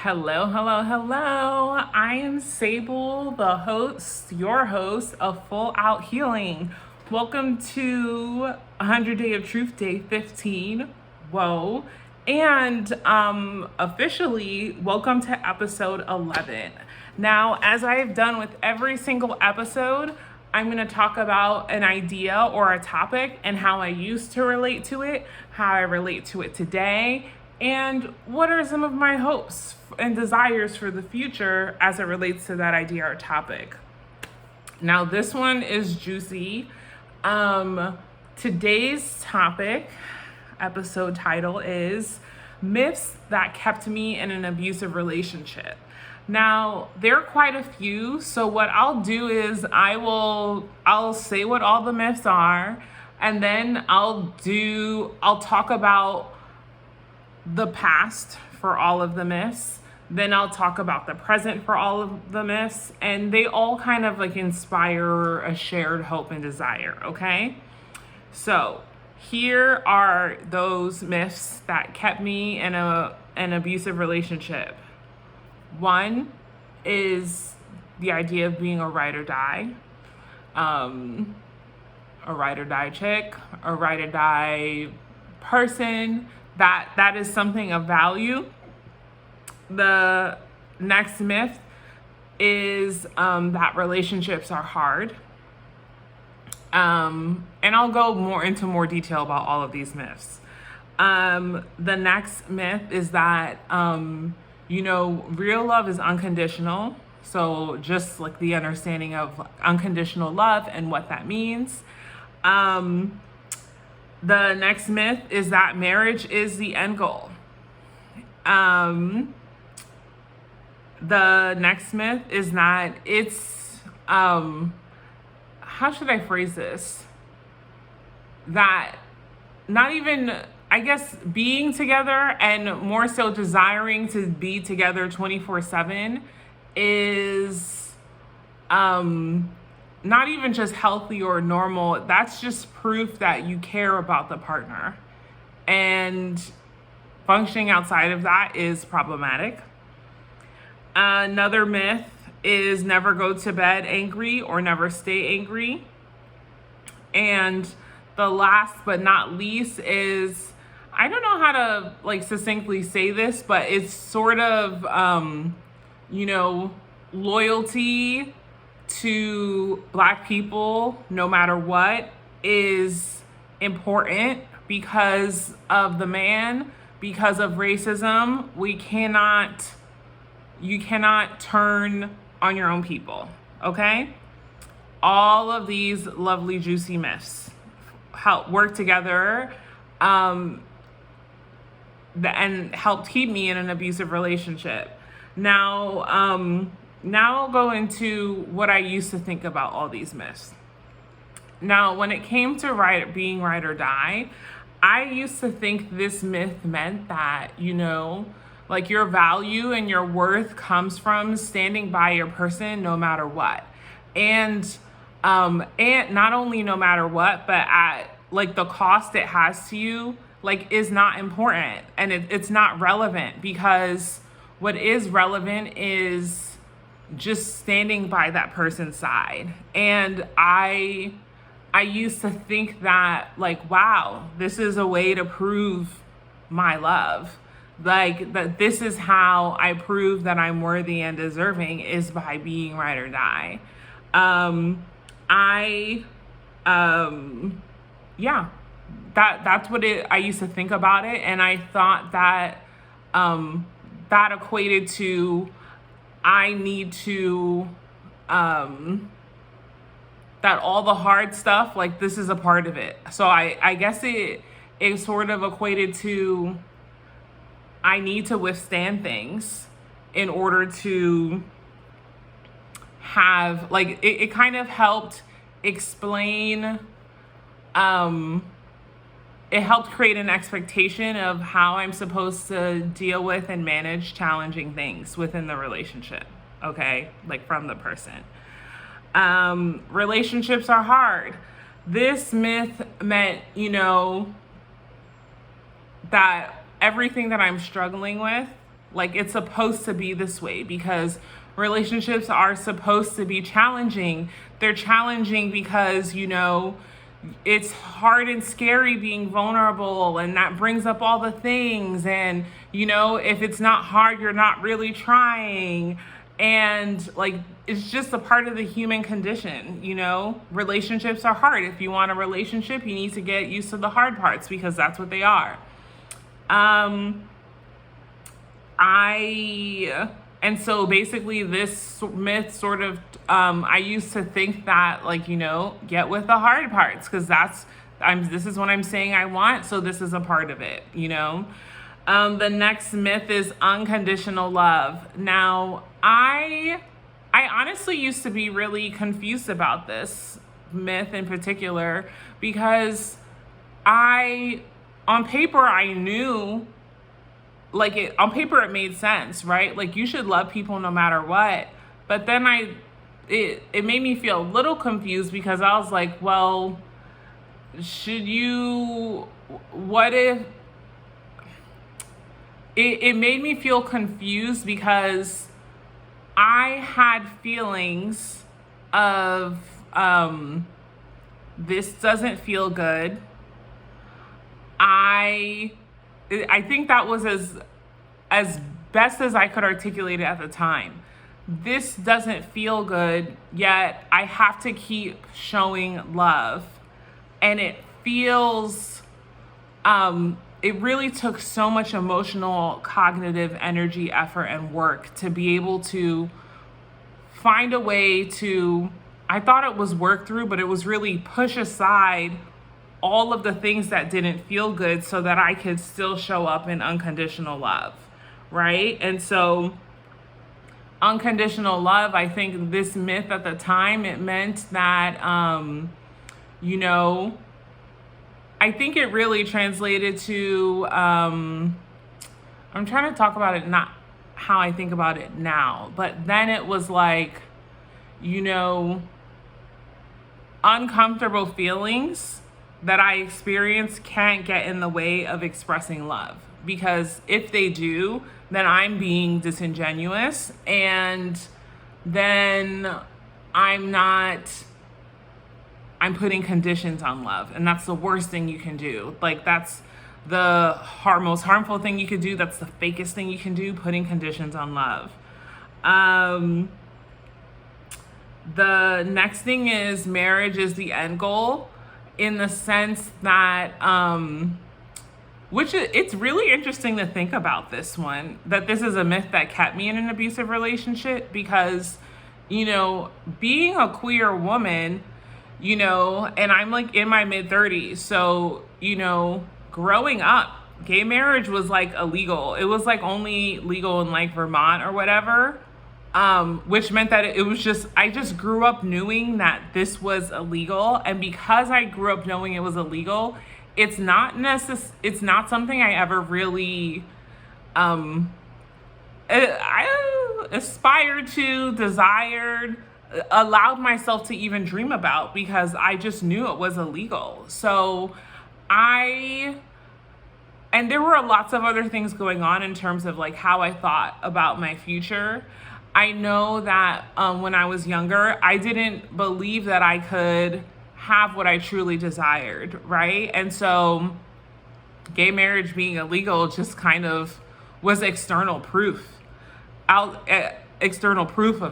Hello, hello, hello. I am Sable, the host, your host of Full Out Healing. Welcome to 100 Day of Truth, Day 15. Whoa. And officially, welcome to episode 11. Now, as I have done with every single episode, I'm going to talk about an idea or a topic and how I used to relate to it, how I relate to it today, and what are some of my hopes and desires for the future as it relates to that idea or topic. Now, this one is juicy. Today's topic, episode title is Myths That Kept Me in an Abusive Relationship. Now, there are quite a few, so what I'll do is I'll say what all the myths are, and then I'll talk about the past for all of the myths. Then I'll talk about the present for all of the myths, and they all kind of like inspire a shared hope and desire, okay? So here are those myths that kept me in an abusive relationship. One is the idea of being a ride or die, a ride or die chick, a ride or die person. That is something of value. The next myth is that relationships are hard. And I'll go into more detail about all of these myths. The next myth is that, real love is unconditional. So just like the understanding of unconditional love and what that means. The next myth is that marriage is the end goal. The next myth is that it's, how should I phrase this? That not even, I guess, being together and more so desiring to be together 24/7 is, not even just healthy or normal. That's just proof that you care about the partner. And functioning outside of that is problematic. Another myth is never go to bed angry or never stay angry. And the last but not least is, I don't know how to like succinctly say this, but it's sort of, loyalty to Black people, no matter what, is important because of the man, because of racism. You cannot turn on your own people, okay? All of these lovely, juicy myths help work together and help keep me in an abusive relationship. Now I'll go into what I used to think about all these myths. Now, when it came to being ride or die, I used to think this myth meant that, like your value and your worth comes from standing by your person no matter what. And not only no matter what, but at like the cost it has to you, like is not important and it's not relevant, because what is relevant is just standing by that person's side. And I used to think that, like, wow, this is a way to prove my love. Like, that this is how I prove that I'm worthy and deserving, is by being ride or die. That's what I used to think about it. And I thought that, that equated to, I need to, that all the hard stuff, like this is a part of it. So I guess it sort of equated to, I need to withstand things in order to have, like, it kind of helped explain, it helped create an expectation of how I'm supposed to deal with and manage challenging things within the relationship, okay? Like from the person. Relationships are hard. This myth meant, that everything that I'm struggling with Like, it's supposed to be this way because relationships are supposed to be challenging. They're challenging because, it's hard and scary being vulnerable, and that brings up all the things. And, if it's not hard, you're not really trying. And like, it's just a part of the human condition. Relationships are hard. If you want a relationship, you need to get used to the hard parts because that's what they are. And so basically this myth sort of, I used to think that, like, get with the hard parts because this is what I'm saying I want, so this is a part of it, The next myth is unconditional love. Now, I honestly used to be really confused about this myth in particular because on paper, I knew, like, on paper it made sense, right? Like, you should love people no matter what. But then it made me feel a little confused because I was like, well, what if, it made me feel confused because I had feelings of, this doesn't feel good. I think that was as best as I could articulate it at the time. This doesn't feel good, yet I have to keep showing love. And it feels, it really took so much emotional, cognitive energy, effort, and work to be able to find a way to, I thought it was work through, but it was really push aside all of the things that didn't feel good so that I could still show up in unconditional love, right? And so unconditional love, I think this myth at the time, it meant that, I think it really translated to, I'm trying to talk about it, not how I think about it now, but then it was like, uncomfortable feelings that I experience can't get in the way of expressing love, because if they do, then I'm being disingenuous, and then I'm putting conditions on love, and that's the worst thing you can do. Like, that's the most harmful thing you could do. That's the fakest thing you can do, putting conditions on love. The next thing is marriage is the end goal, in the sense that, it's really interesting to think about this one, that this is a myth that kept me in an abusive relationship because, being a queer woman, and I'm like in my mid 30s. So, growing up, gay marriage was like illegal. It was like only legal in like Vermont or whatever. Which meant that I just grew up knowing that this was illegal. And because I grew up knowing it was illegal, it's not something I ever really, I aspired to, desired, allowed myself to even dream about, because I just knew it was illegal. So and there were lots of other things going on in terms of like how I thought about my future. I know that when I was younger, I didn't believe that I could have what I truly desired, right? And so gay marriage being illegal just kind of was external proof of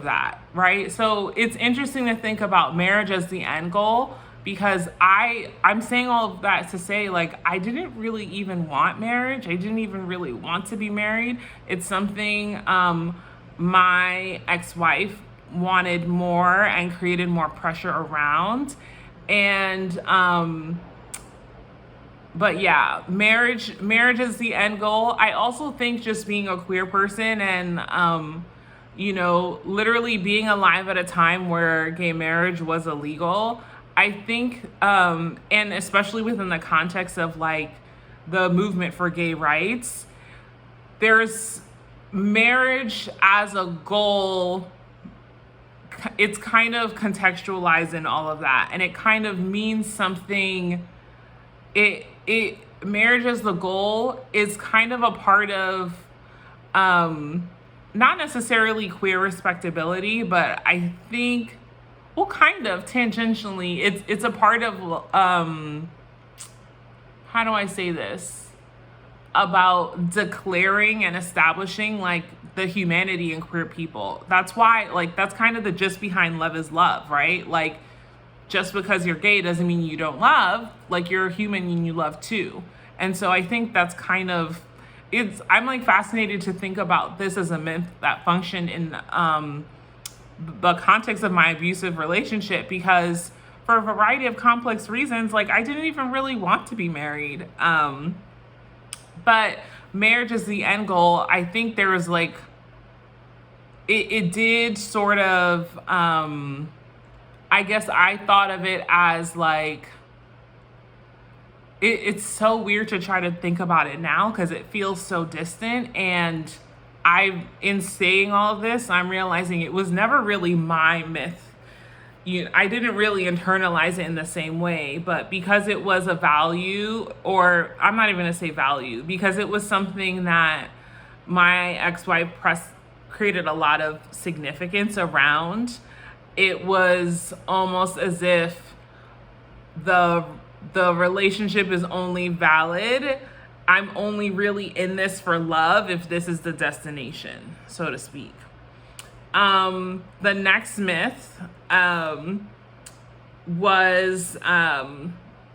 that, right? So it's interesting to think about marriage as the end goal, because I'm saying all of that to say, like, I didn't really even want marriage. I didn't even really want to be married. It's something my ex-wife wanted more and created more pressure around. And but yeah, marriage is the end goal. I also think just being a queer person and literally being alive at a time where gay marriage was illegal, I think, and especially within the context of like the movement for gay rights, there's marriage as a goal. It's kind of contextualized in all of that, and it kind of means something. Marriage as the goal is kind of a part of not necessarily queer respectability, but I think, well, kind of tangentially, it's a part of, how do I say this? About declaring and establishing like the humanity in queer people. That's why, like, that's kind of the gist behind Love is Love, right? Like, just because you're gay doesn't mean you don't love. Like, you're a human and you love too. And so I think that's kind of, I'm like fascinated to think about this as a myth that functioned in the context of my abusive relationship, because for a variety of complex reasons, like, I didn't even really want to be married. But marriage is the end goal. I think there was like, it did sort of, I guess I thought of it as like, it's so weird to try to think about it now because it feels so distant. And in saying all of this, I'm realizing it was never really my myth. I didn't really internalize it in the same way, but because it was a value, or I'm not even gonna say value, because it was something that my ex-wife created a lot of significance around, it was almost as if the relationship is only valid. I'm only really in this for love if this is the destination, so to speak. The next myth was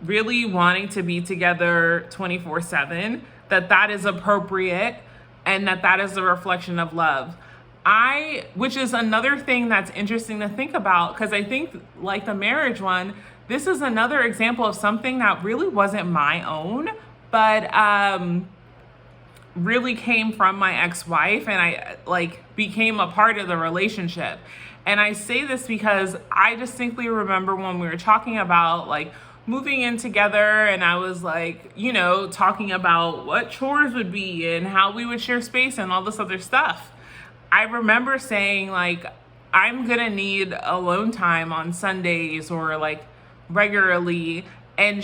really wanting to be together 24/7, that is appropriate and that is a reflection of love. Which is another thing that's interesting to think about, because I think, like the marriage one, this is another example of something that really wasn't my own, but really came from my ex-wife, and I like became a part of the relationship. And I say this because I distinctly remember when we were talking about like moving in together, and I was like, talking about what chores would be and how we would share space and all this other stuff. I remember saying like, I'm gonna need alone time on Sundays or like regularly. And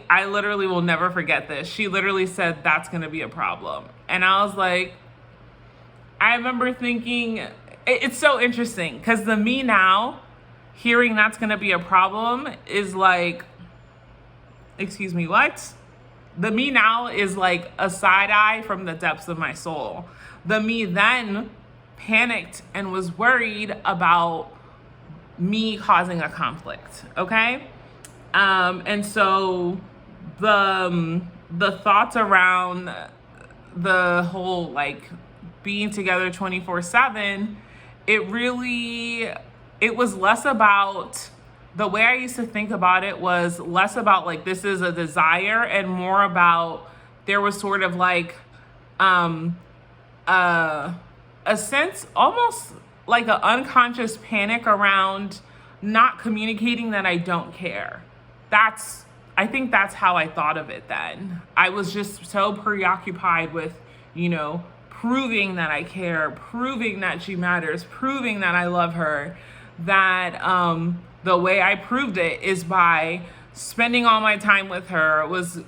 I literally will never forget this. She literally said, that's gonna be a problem. And I was like, I remember thinking, it's so interesting because the me now hearing that's gonna be a problem is like, excuse me, what? The me now is like a side eye from the depths of my soul. The me then panicked and was worried about me causing a conflict, okay? And so the thoughts around the whole like being together 24/7, it was less about, the way I used to think about it was less about like this is a desire and more about there was sort of like a sense, almost like an unconscious panic around not communicating that I don't care. I think that's how I thought of it then. I was just so preoccupied with, proving that I care, proving that she matters, proving that I love her, that the way I proved it is by spending all my time with her, was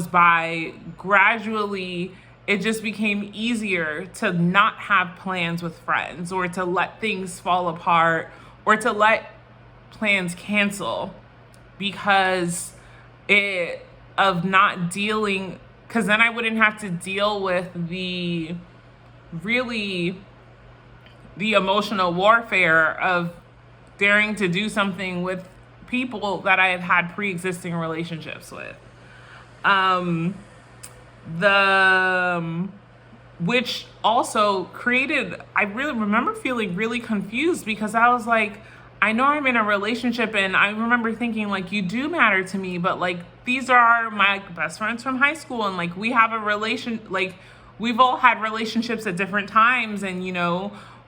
by gradually, it just became easier to not have plans with friends or to let things fall apart or to let plans cancel because of not dealing, because then I wouldn't have to deal with the emotional warfare of daring to do something with people that I have had pre-existing relationships with. Which also created, I really remember feeling really confused because I was like, I know I'm in a relationship, and I remember thinking like, you do matter to me, but like these are my best friends from high school, and like we have like we've all had relationships at different times, and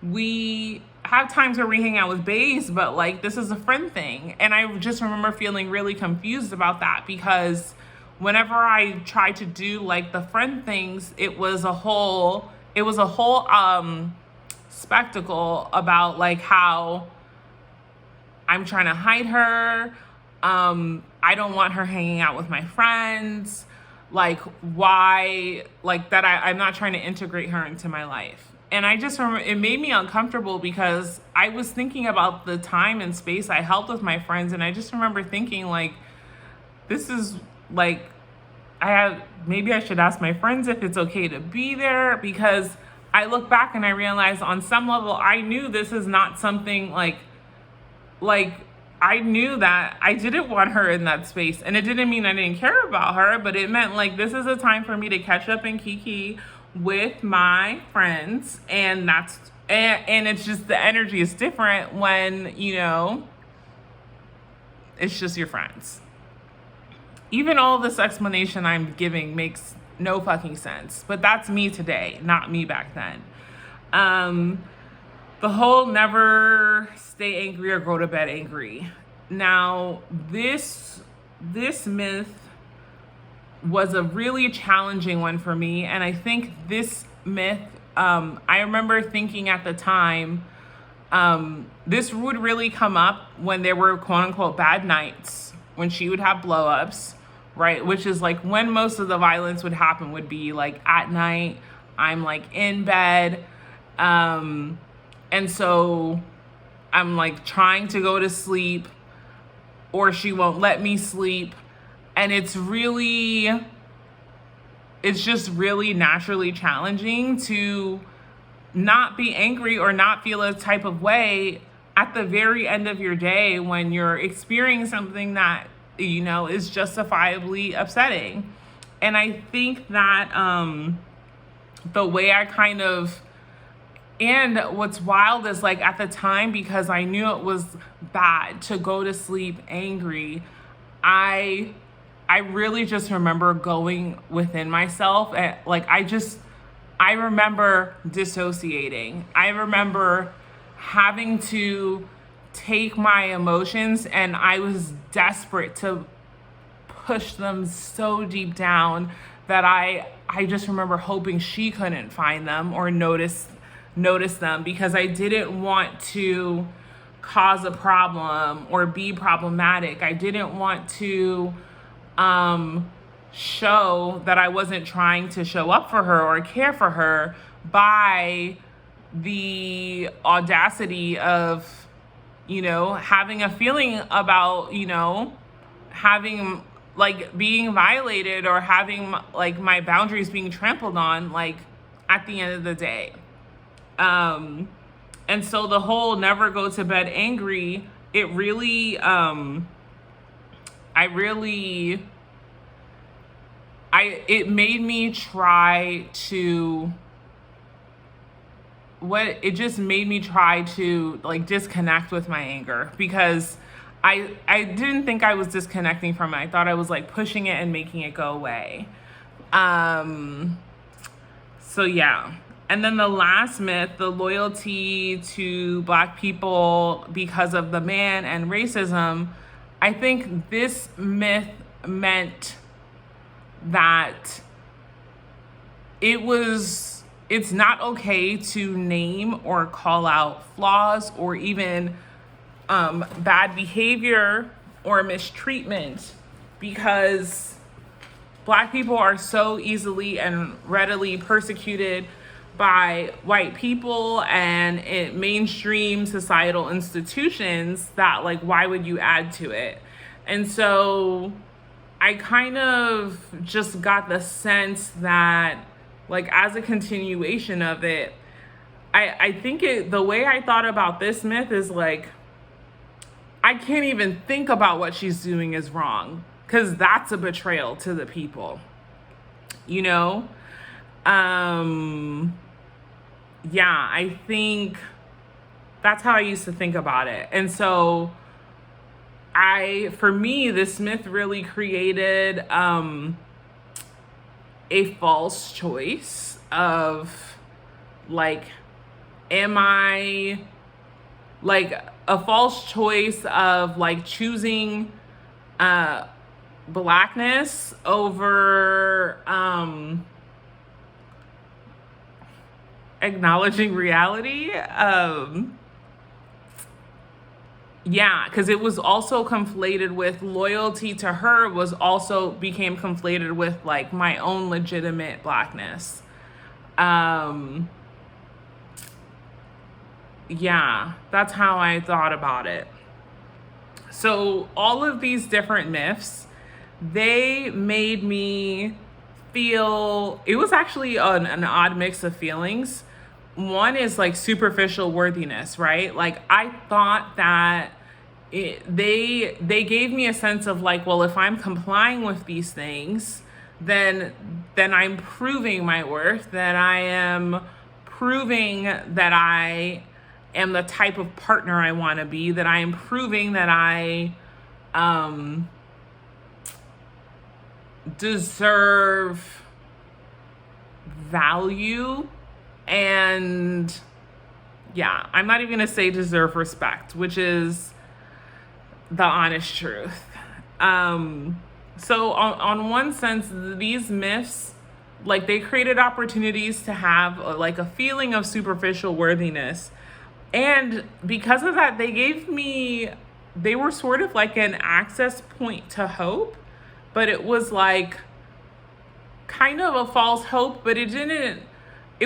we have times where we hang out with baes, but like this is a friend thing. And I just remember feeling really confused about that because whenever I tried to do like the friend things, it was a whole spectacle about like how I'm trying to hide her. I don't want her hanging out with my friends. like why, like that I'm not trying to integrate her into my life. And I just remember it made me uncomfortable because I was thinking about the time and space I helped with my friends. And I just remember thinking like, this is like, maybe I should ask my friends if it's okay to be there, because I look back and I realize on some level, I knew this is not something like I knew that I didn't want her in that space. And it didn't mean I didn't care about her, but it meant like, this is a time for me to catch up and kiki with my friends. And and it's just, the energy is different when, it's just your friends. Even all this explanation I'm giving makes no fucking sense, but that's me today, not me back then. The whole never stay angry or go to bed angry. Now, this myth was a really challenging one for me. And I think this myth, I remember thinking at the time, this would really come up when there were quote unquote bad nights, when she would have blow ups, right? Which is like when most of the violence would happen, would be like at night. I'm like in bed. And so I'm like trying to go to sleep, or she won't let me sleep. And it's just really naturally challenging to not be angry or not feel a type of way at the very end of your day when you're experiencing something that, is justifiably upsetting. And I think that the way I and what's wild is like at the time, because I knew it was bad to go to sleep angry, I really just remember going within myself and like, I remember dissociating. I remember having to take my emotions, and I was desperate to push them so deep down that I just remember hoping she couldn't find them or notice them, because I didn't want to cause a problem or be problematic. I didn't want to show that I wasn't trying to show up for her or care for her by the audacity of, having a feeling about, having like being violated or having like my boundaries being trampled on, like at the end of the day. And so the whole never go to bed angry, it really, it made me try to, it just made me try to like disconnect with my anger, because I didn't think I was disconnecting from it. I thought I was like pushing it and making it go away. So yeah. And then the last myth, the loyalty to Black people because of the man and racism, I think this myth meant that it's not okay to name or call out flaws or even bad behavior or mistreatment, because Black people are so easily and readily persecuted by white people and mainstream societal institutions that, like, why would you add to it? And so I kind of just got the sense that, like, as a continuation of it, I think the way I thought about this myth is like, I can't even think about what she's doing is wrong, because that's a betrayal to the people, Yeah, I think that's how I used to think about it. And so for me, this myth really created a false choice of like, am I like a false choice of like choosing Blackness over acknowledging reality. Yeah, because it was also conflated with loyalty to her, was also became conflated with like my own legitimate blackness. Um, yeah, that's how I thought about it. So all of these different myths, they made me feel, it was actually an odd mix of feelings. One is like superficial worthiness, right? Like I thought that they gave me a sense of like, well, if I'm complying with these things, then I'm proving my worth, that I am proving that I am the type of partner I want to be, that I am proving that I um deserve value. And yeah, I'm not even gonna say deserve respect, which is the honest truth. So on one sense, these myths, like they created opportunities to have like a feeling of superficial worthiness. And because of that, they were sort of like an access point to hope, but it was like kind of a false hope, but it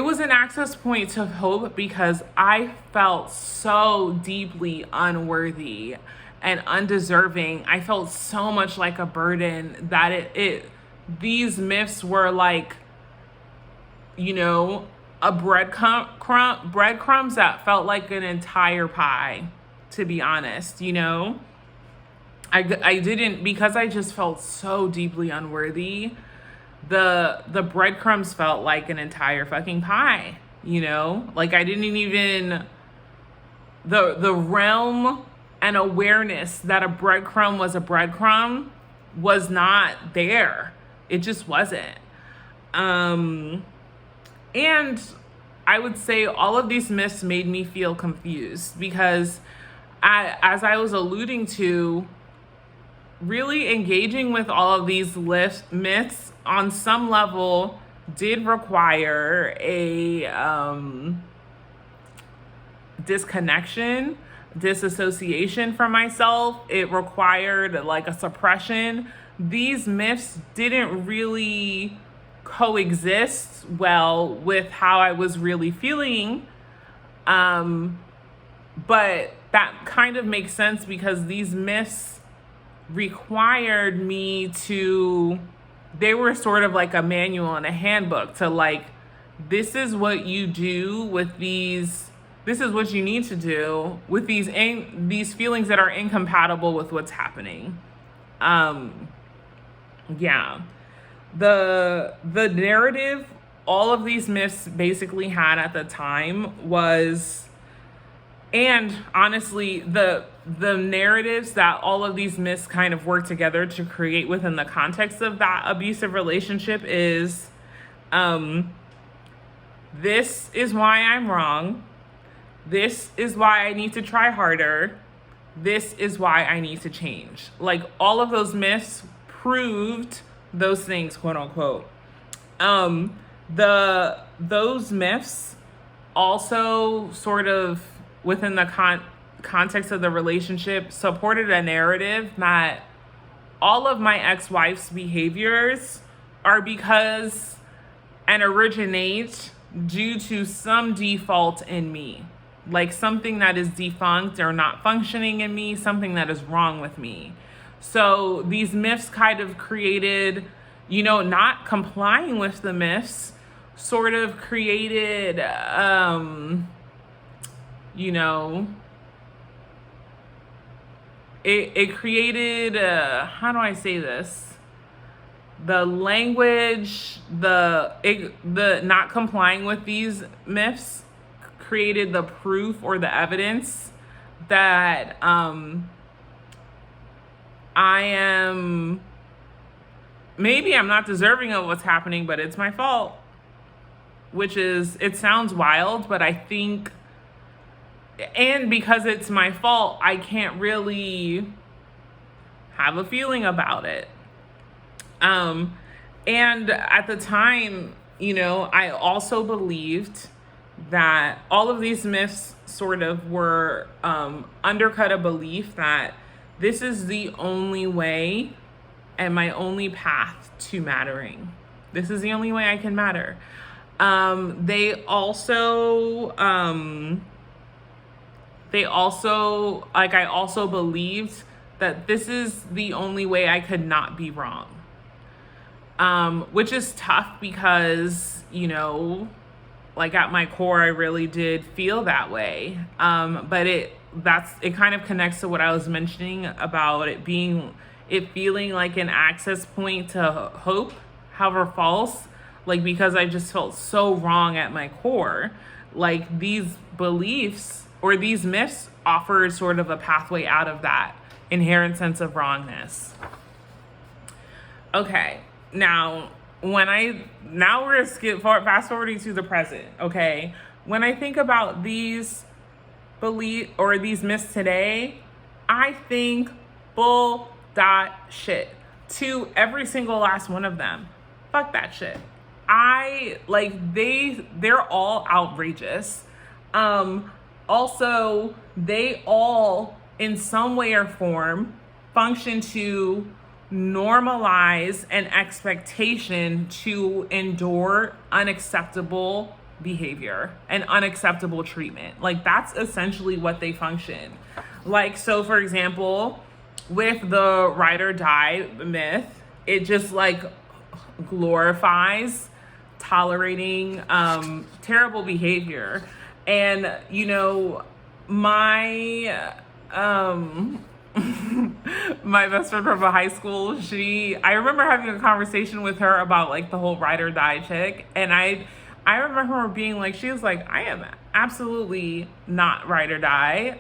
was an access point to hope because I felt so deeply unworthy and undeserving. I felt so much like a burden that these myths were like, you know, a breadcrumbs that felt like an entire pie, to be honest, you know? I didn't, because I just felt so deeply unworthy. The breadcrumbs felt like an entire fucking pie, you know? Like I didn't even, the realm and awareness that a breadcrumb was a breadcrumb was not there. It just wasn't. And I would say all of these myths made me feel confused because as I was alluding to, really engaging with all of these myths on some level did require a disconnection, disassociation from myself. It required like a suppression. These myths didn't really coexist well with how I was really feeling. But that kind of makes sense because these myths required me to, they were sort of like a manual and a handbook to like, this is what you do with these, this is what you need to do with these feelings that are incompatible with what's happening. Yeah. The narrative all of these myths basically had at the time was, and honestly, the narratives that all of these myths kind of work together to create within the context of that abusive relationship is, this is why I'm wrong. This is why I need to try harder. This is why I need to change. Like all of those myths proved those things, quote unquote. Those myths also sort of within the context of the relationship supported a narrative that all of my ex-wife's behaviors are because and originate due to some default in me, like something that is defunct or not functioning in me, something that is wrong with me. So these myths kind of created, not complying with the myths sort of created, it created, how do I say this? The language, the not complying with these myths created the proof or the evidence that maybe I'm not deserving of what's happening, but it's my fault. Which is, it sounds wild, but I think, and because it's my fault, I can't really have a feeling about it. And at the time, I also believed that all of these myths sort of were undercut a belief that this is the only way and my only path to mattering. This is the only way I can matter. They also, like, I also believed that this is the only way I could not be wrong. Which is tough because, you know, like at my core, I really did feel that way. But it kind of connects to what I was mentioning about it feeling like an access point to hope, however false, like, because I just felt so wrong at my core. Like, these beliefs or these myths offer sort of a pathway out of that inherent sense of wrongness. Okay, now we're fast forwarding to the present. Okay, when I think about these these myths today, I think shit to every single last one of them. Fuck that shit. They're all outrageous. Also, they all in some way or form function to normalize an expectation to endure unacceptable behavior and unacceptable treatment. Like, that's essentially what they function. Like, so for example, with the ride or die myth, it just like glorifies tolerating terrible behavior. And, you know, my my best friend from high school, I remember having a conversation with her about like the whole ride or die chick. And I remember her being like, she was like, I am absolutely not ride or die.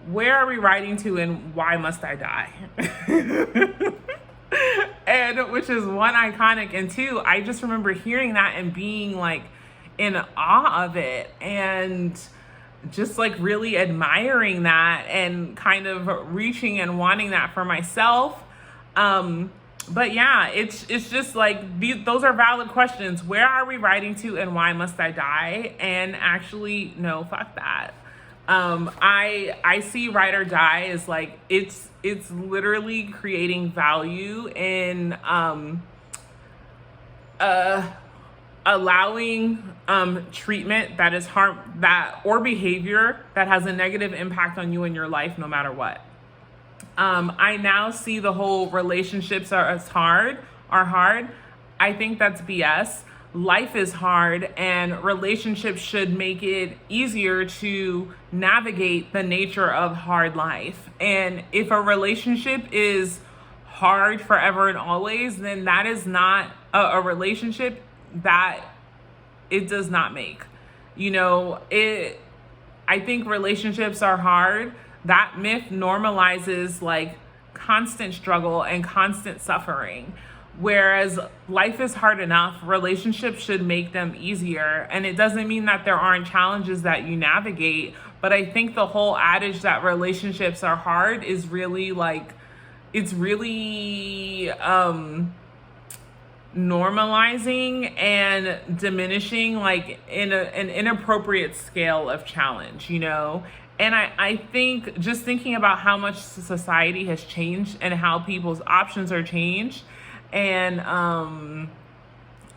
Where are we riding to and why must I die? And which is one, iconic, and two, I just remember hearing that and being like in awe of it and just like really admiring that and kind of reaching and wanting that for myself. But yeah, it's just like those are valid questions. Where are we riding to and why must I die? And actually, no, fuck that. I see ride or die as like it's literally creating value in allowing treatment that is or behavior that has a negative impact on you in your life, no matter what. I now see the whole relationships are hard. I think that's BS. Life is hard, and relationships should make it easier to navigate the nature of hard life. And if a relationship is hard forever and always, then that is not a relationship that it does not make. You know, I think relationships are hard. That myth normalizes like constant struggle and constant suffering. Whereas life is hard enough, relationships should make them easier. And it doesn't mean that there aren't challenges that you navigate, but I think the whole adage that relationships are hard is really like, it's really normalizing and diminishing like in an inappropriate scale of challenge, you know? And I think just thinking about how much society has changed and how people's options are changed, and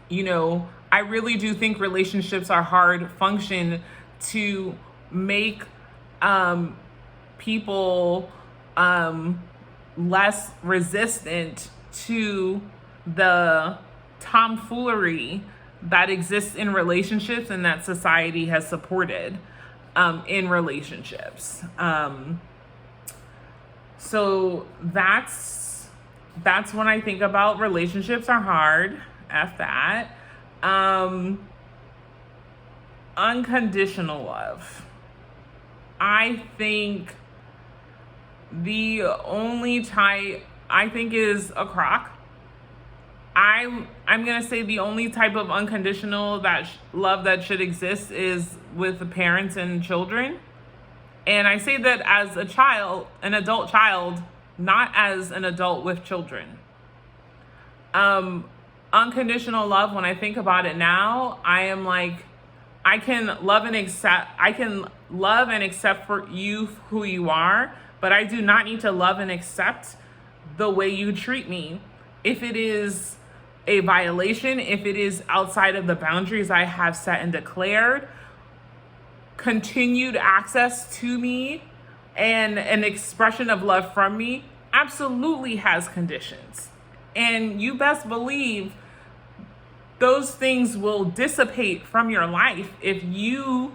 you know, I really do think relationships are hard function to make people less resistant to the tomfoolery that exists in relationships and that society has supported in relationships. So that's when I think about relationships are hard. F that. Unconditional love. I think the only type I think is a crock. I'm gonna say the only type of unconditional love that should exist is with the parents and children. And I say that as a child, an adult child, not as an adult with children. Unconditional love, when I think about it now, I am like, I can love and accept for you who you are, but I do not need to love and accept the way you treat me. If it is a violation, if it is outside of the boundaries I have set and declared, continued access to me and an expression of love from me absolutely has conditions. And you best believe those things will dissipate from your life if you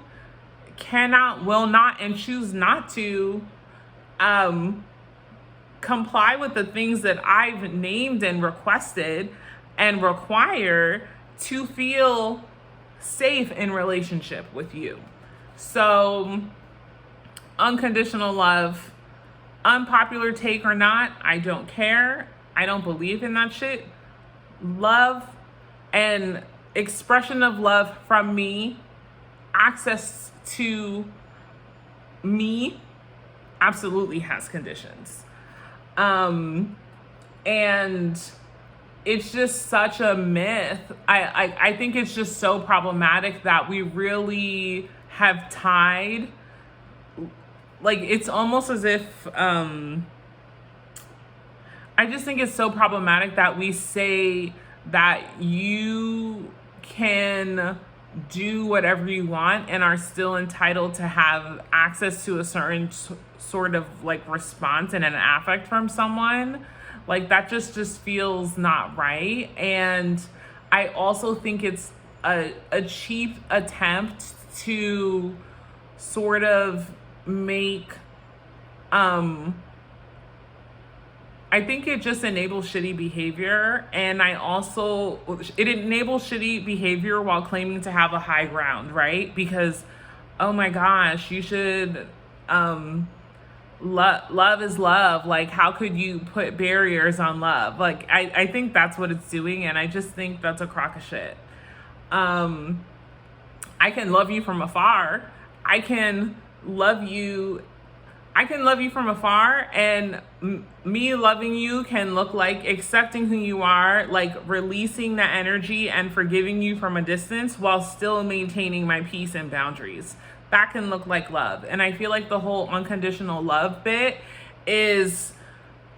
cannot, will not, and choose not to comply with the things that I've named and requested and require to feel safe in relationship with you. So, unconditional love, unpopular take or not, I don't care. I don't believe in that shit. Love and expression of love from me, access to me, absolutely has conditions. And it's just such a myth. I think it's just so problematic that we really have tied, like, it's almost as if, I just think it's so problematic that we say that you can do whatever you want and are still entitled to have access to a certain sort of like response and an affect from someone. Like, that just feels not right. And I also think it's a cheap attempt to sort of make, I think it just enables shitty behavior. And it enables shitty behavior while claiming to have a high ground, right? Because, oh my gosh, you should, love is love. Like, how could you put barriers on love? Like, I think that's what it's doing. And I just think that's a crock of shit. I can love you from afar. I can love you from afar, and me loving you can look like accepting who you are, like releasing that energy and forgiving you from a distance while still maintaining my peace and boundaries. That can look like love. And I feel like the whole unconditional love bit is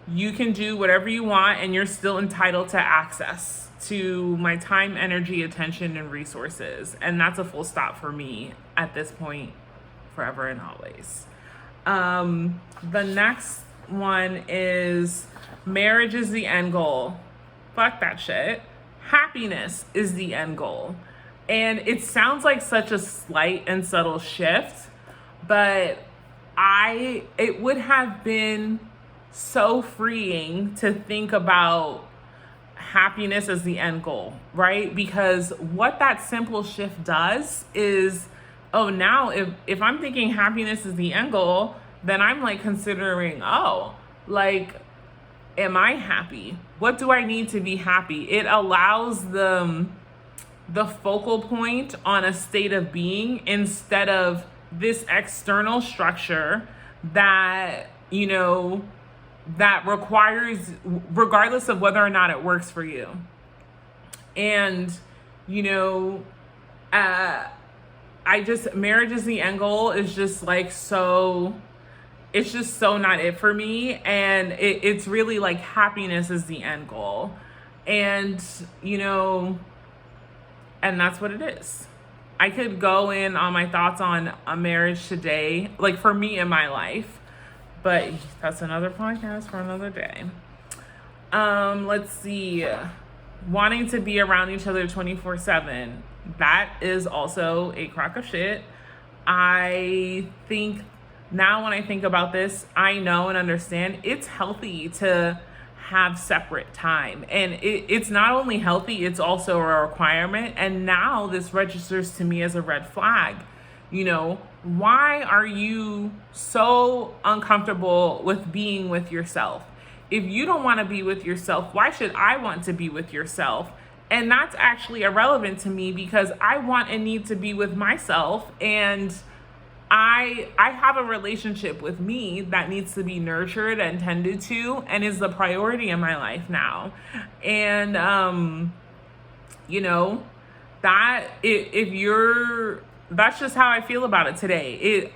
you can do whatever you want and you're still entitled to access to my time, energy, attention, and resources. And that's a full stop for me at this point, forever and always. The next one is marriage is the end goal. Fuck that shit. Happiness is the end goal. And it sounds like such a slight and subtle shift, but it would have been so freeing to think about happiness as the end goal, right? Because what that simple shift does is, oh, now if I'm thinking happiness is the end goal, then I'm like considering, oh, like, am I happy? What do I need to be happy? It allows the focal point on a state of being instead of this external structure that, you know, that requires, regardless of whether or not it works for you. And, you know, marriage is the end goal is just like, so, it's just so not it for me. And it's really like happiness is the end goal. And, you know, and that's what it is. I could go in on my thoughts on a marriage today, like for me in my life, but that's another podcast for another day. Let's see. Wanting to be around each other 24/7. That is also a crock of shit. I think now when I think about this, I know and understand it's healthy to have separate time. And it's not only healthy, it's also a requirement. And now this registers to me as a red flag. You know, why are you so uncomfortable with being with yourself? If you don't want to be with yourself, why should I want to be with yourself? And that's actually irrelevant to me because I want and need to be with myself. And I have a relationship with me that needs to be nurtured and tended to and is the priority in my life now. And, you know, that if you're that's just how I feel about it today.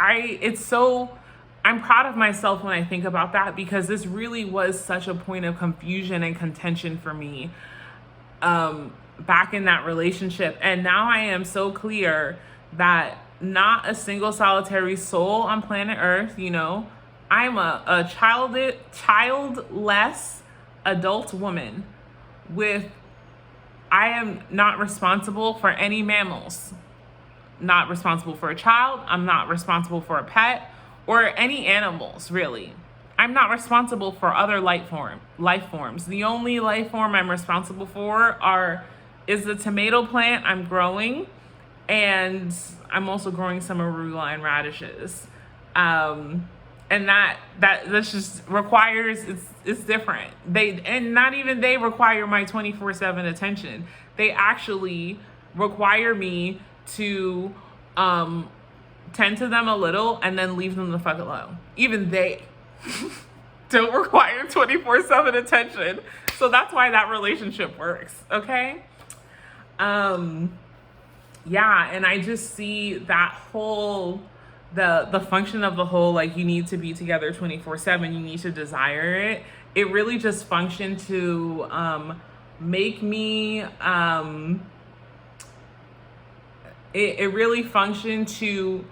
I'm proud of myself when I think about that, because this really was such a point of confusion and contention for me back in that relationship. And now I am so clear that not a single solitary soul on planet Earth, I'm a childless adult woman I am not responsible for any mammals, not responsible for a child. I'm not responsible for a pet or any animals, really. I'm not responsible for other life forms. The only life form I'm responsible for is the tomato plant I'm growing, and I'm also growing some arugula and radishes. And that's just requires, it's different. Not even they require my 24/7 attention. They actually require me to tend to them a little and then leave them the fuck alone. Even they don't require 24/7 attention. So that's why that relationship works, okay? Yeah, and I just see that whole the function of the whole, like, you need to be together 24/7, you need to desire it. It really just functioned to make me it really functioned to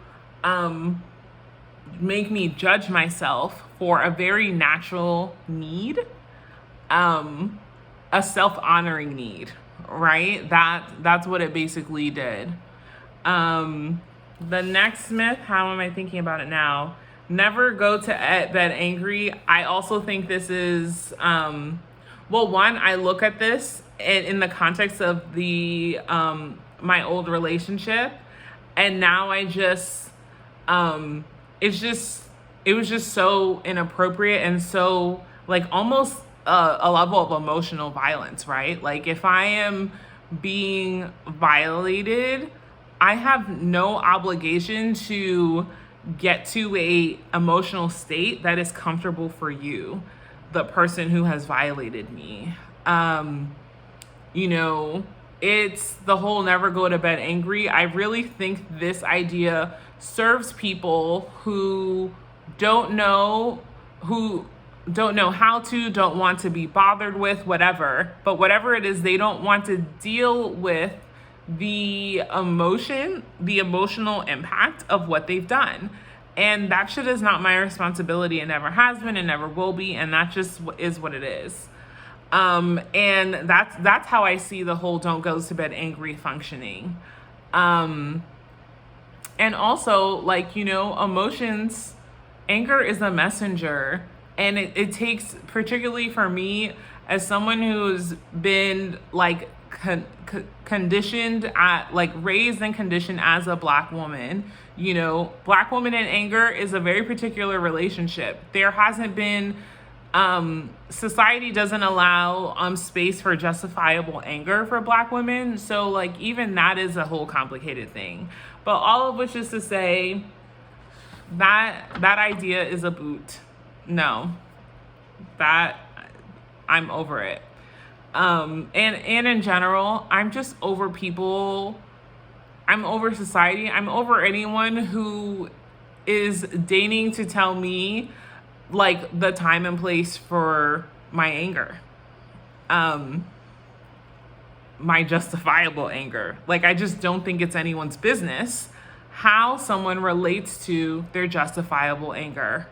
make me judge myself for a very natural need, a self-honoring need, right? That's what it basically did. The next myth, how am I thinking about it now? Never go to bed angry. I also think this is, one, I look at this in the context of the my old relationship, and now I just, it was just so inappropriate and so, like, almost a level of emotional violence, right? Like, if I am being violated, I have no obligation to get to a emotional state that is comfortable for you, the person who has violated me. It's the whole never go to bed angry. I really think this idea serves people who don't know how to, don't want to be bothered with, whatever. But whatever it is, they don't want to deal with the emotional impact of what they've done. And that shit is not my responsibility. It never has been and never will be. And that just is what it is. And that's how I see the whole don't go to bed angry functioning. And also, like, emotions, anger is a messenger. And it takes, particularly for me, as someone who's been, like, conditioned raised and conditioned as a Black woman, Black woman and anger is a very particular relationship. There hasn't been, society doesn't allow space for justifiable anger for Black women. So, like, even that is a whole complicated thing. But all of which is to say that idea is a boot. No, that I'm over it. And in general, I'm just over people. I'm over society. I'm over anyone who is deigning to tell me, like, the time and place for my anger, my justifiable anger. Like, I just don't think it's anyone's business how someone relates to their justifiable anger,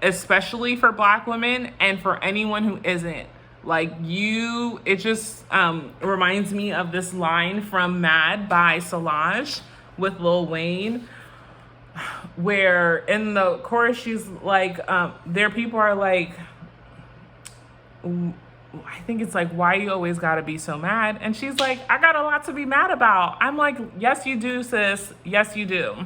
especially for Black women and for anyone who isn't. Like, it just reminds me of this line from Mad by Solange with Lil Wayne, where in the chorus she's like, their people are like, I think it's like, why you always gotta be so mad? And she's like, I got a lot to be mad about. I'm like, yes you do, sis. Yes you do.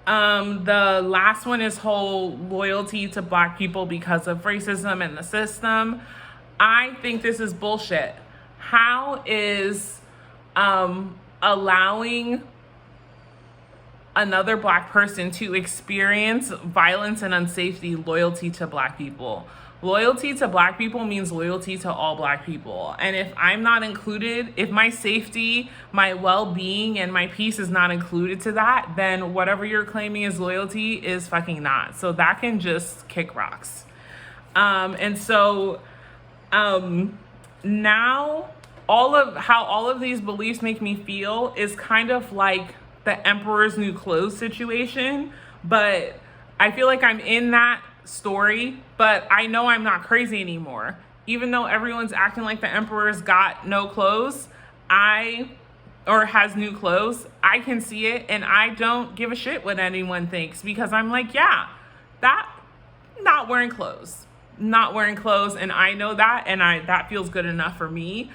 The last one is whole loyalty to Black people because of racism and the system. I think this is bullshit. How is allowing another Black person to experience violence and unsafety loyalty to Black people? Loyalty to Black people means loyalty to all Black people. And if I'm not included, if my safety, my well-being, and my peace is not included to that, then whatever you're claiming as loyalty is fucking not. So that can just kick rocks. Now all of these beliefs make me feel is kind of like the Emperor's New Clothes situation, but I feel like I'm in that story, but I know I'm not crazy anymore. Even though everyone's acting like the Emperor's got no clothes, or has new clothes, I can see it and I don't give a shit what anyone thinks, because I'm like, yeah, that not wearing clothes, and I know that, and that feels good enough for me.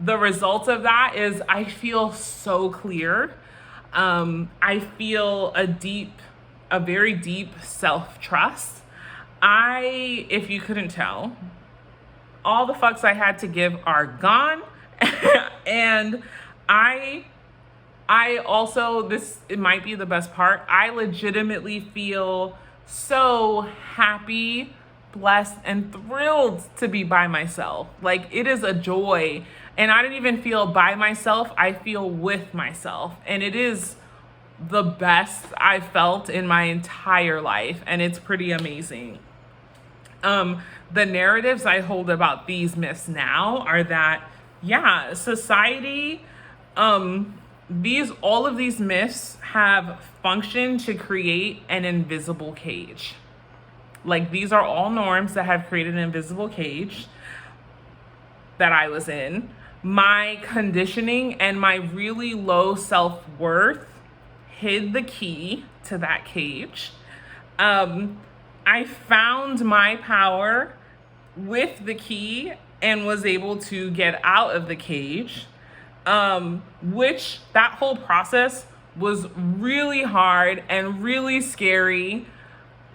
The result of that is I feel so clear. I feel a very deep self-trust. If you couldn't tell, all the fucks I had to give are gone. And I also, it might be the best part, I legitimately feel so happy, blessed, and thrilled to be by myself. Like, it is a joy. And I didn't even feel by myself, I feel with myself. And it is the best I've felt in my entire life. And it's pretty amazing. The narratives I hold about these myths now are that, yeah, society, all of these myths have functioned to create an invisible cage. Like, these are all norms that have created an invisible cage that I was in. My conditioning and my really low self-worth hid the key to that cage. I found my power with the key and was able to get out of the cage, which that whole process was really hard and really scary,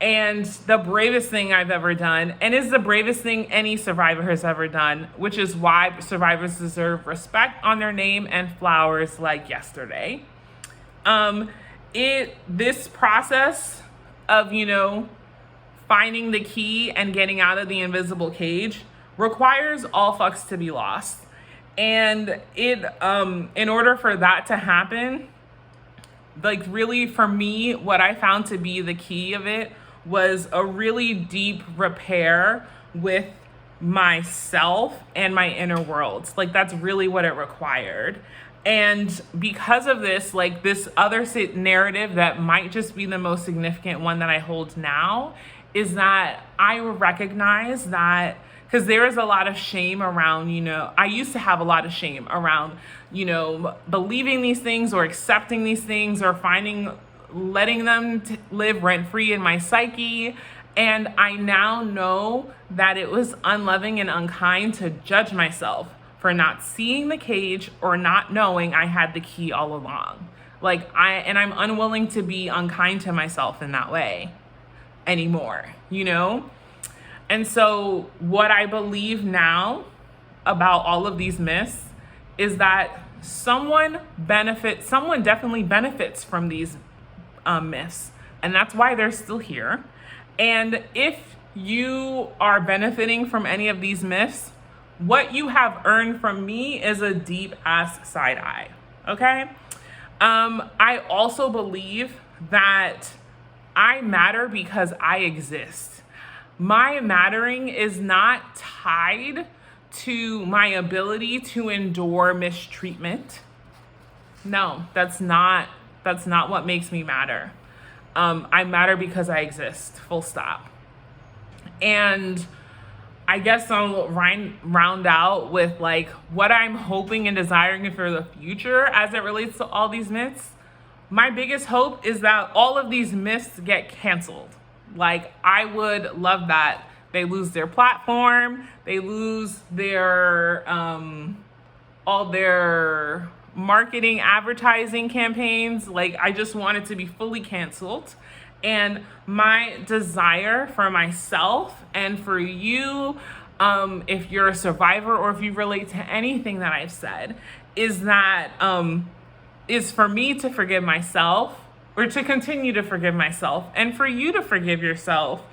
and the bravest thing I've ever done, and is the bravest thing any survivor has ever done, which is why survivors deserve respect on their name and flowers like yesterday. This process of, finding the key and getting out of the invisible cage requires all fucks to be lost. And in order for that to happen, like, really, for me, what I found to be the key of it was a really deep repair with myself and my inner worlds. Like, that's really what it required. And because of this, like, this other narrative that might just be the most significant one that I hold now is that I recognize that, because there is a lot of shame around, I used to have a lot of shame around, believing these things or accepting these things or letting them live rent-free in my psyche. And I now know that it was unloving and unkind to judge myself for not seeing the cage or not knowing I had the key all along. I'm unwilling to be unkind to myself in that way anymore, And so what I believe now about all of these myths is that someone definitely benefits from these myths, and that's why they're still here. And if you are benefiting from any of these myths, what you have earned from me is a deep ass side eye. Okay. I also believe that I matter because I exist. My mattering is not tied to my ability to endure mistreatment. No, that's not what makes me matter. I matter because I exist, full stop. And I guess I'll round out with like what I'm hoping and desiring for the future as it relates to all these myths. My biggest hope is that all of these myths get canceled. Like, I would love that. They lose their platform, they lose their all their marketing, advertising campaigns. Like, I just want it to be fully canceled. And my desire for myself and for you, if you're a survivor or if you relate to anything that I've said, is that is for me to forgive myself, or to continue to forgive myself, and for you to forgive yourself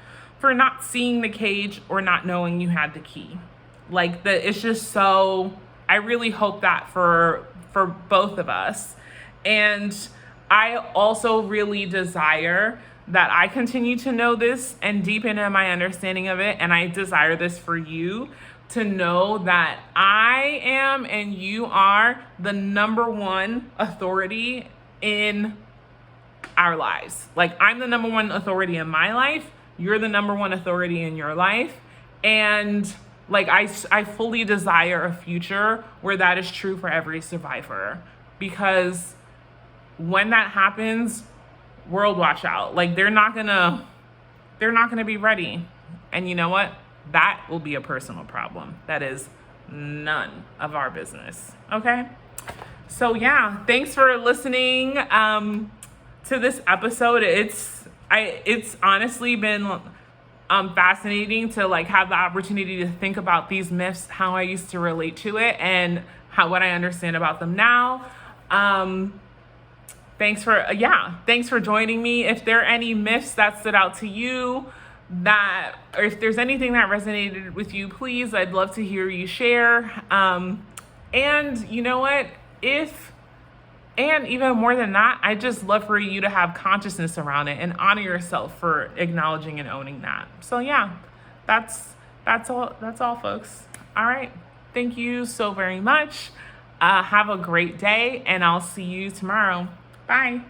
for not seeing the cage or not knowing you had the key. Like it's just so, I really hope that for both of us. And I also really desire that I continue to know this and deepen in my understanding of it. And I desire this for you, to know that I am and you are the number one authority in our lives. Like, I'm the number one authority in my life. You're the number one authority in your life. And like, I fully desire a future where that is true for every survivor, because when that happens, world watch out. Like, they're not gonna be ready. And you know what? That will be a personal problem. That is none of our business. Okay? So yeah, thanks for listening to this episode. It's honestly been fascinating to like have the opportunity to think about these myths, how I used to relate to it, and what I understand about them now. Thanks for joining me. If there are any myths that stood out to you, or if there's anything that resonated with you, please, I'd love to hear you share. And you know what? And even more than that, I just love for you to have consciousness around it and honor yourself for acknowledging and owning that. So yeah, that's all, folks. All right. Thank you so very much. Have a great day, and I'll see you tomorrow. Bye.